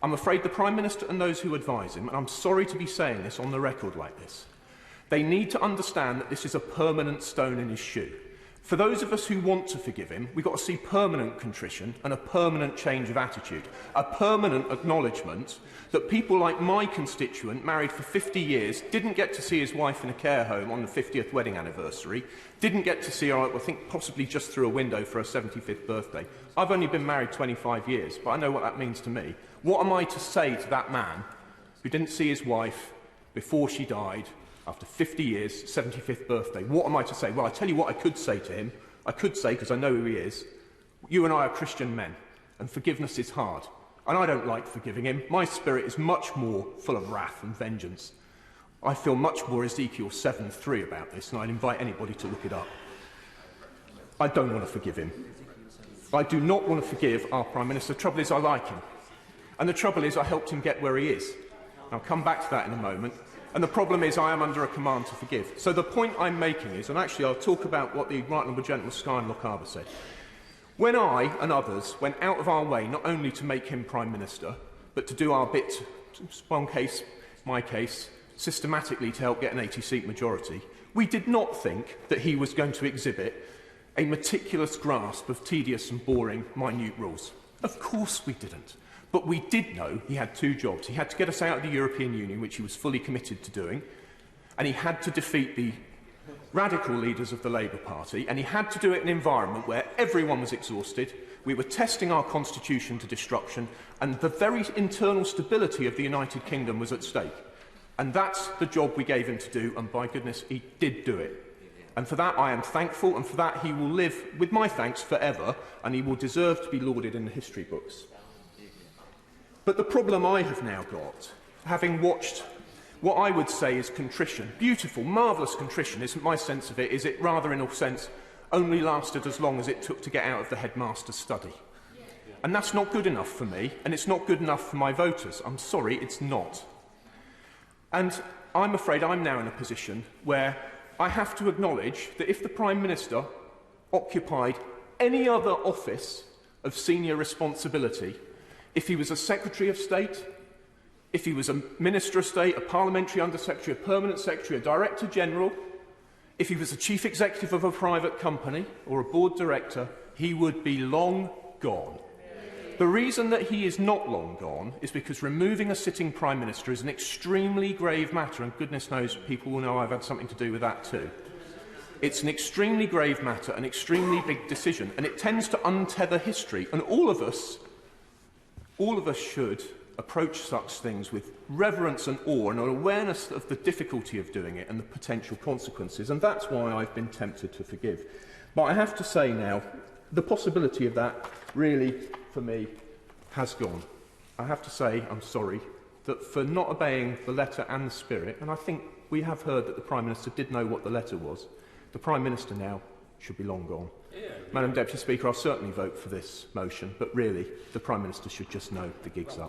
I'm afraid the Prime Minister and those who advise him, and I'm sorry to be saying this on the record like this, they need to understand that this is a permanent stone in his shoe. For those of us who want to forgive him, we've got to see permanent contrition and a permanent change of attitude, a permanent acknowledgement that people like my constituent, married for 50 years, didn't get to see his wife in a care home on the 50th wedding anniversary, didn't get to see her, I think, possibly just through a window for her 75th birthday. I've only been married 25 years, but I know what that means to me. What am I to say to that man who didn't see his wife before she died, after 50 years, 75th birthday? What am I to say? Well, I tell you what I could say to him. I could say, because I know who he is, you and I are Christian men, and forgiveness is hard. And I don't like forgiving him. My spirit is much more full of wrath and vengeance. I feel much more Ezekiel 7:3 about this, and I'd invite anybody to look it up. I don't want to forgive him. I do not want to forgive our Prime Minister. The trouble is I like him. And the trouble is I helped him get where he is. I'll come back to that in a moment. And the problem is I am under a command to forgive. So the point I'm making is, and actually I'll talk about what the Right Honourable Gentleman Sky and Lochaber said. When I and others went out of our way not only to make him Prime Minister, but to do our bit, one case, my case, systematically to help get an 80-seat majority, we did not think that he was going to exhibit a meticulous grasp of tedious and boring, minute rules. Of course we didn't. But we did know he had two jobs. He had to get us out of the European Union, which he was fully committed to doing, and he had to defeat the radical leaders of the Labour Party, and he had to do it in an environment where everyone was exhausted, we were testing our constitution to destruction, and the very internal stability of the United Kingdom was at stake. And that's the job we gave him to do, and by goodness, he did do it. And for that I am thankful, and for that he will live with my thanks forever, and he will deserve to be lauded in the history books. But the problem I have now got, having watched what I would say is contrition, beautiful, marvellous contrition, isn't my sense of it, is it rather in a sense only lasted as long as it took to get out of the headmaster's study. And that's not good enough for me, and it's not good enough for my voters. I'm sorry, it's not. And I'm afraid I'm now in a position where I have to acknowledge that if the Prime Minister occupied any other office of senior responsibility, if he was a Secretary of State, if he was a Minister of State, a Parliamentary Under-Secretary, a Permanent Secretary, a Director General, if he was a Chief Executive of a private company or a Board Director, he would be long gone. The reason that he is not long gone is because removing a sitting Prime Minister is an extremely grave matter, and goodness knows people will know I've had something to do with that too. It's an extremely grave matter, an extremely big decision, and it tends to untether history, and all of us should approach such things with reverence and awe and an awareness of the difficulty of doing it and the potential consequences, and that's why I've been tempted to forgive. But I have to say now, the possibility of that really, for me, has gone. I have to say, I'm sorry, that for not obeying the letter and the spirit, and I think we have heard that the Prime Minister did know what the letter was, the Prime Minister now should be long gone. Madam Deputy Speaker, I'll certainly vote for this motion, but really, the Prime Minister should just know the gig's up.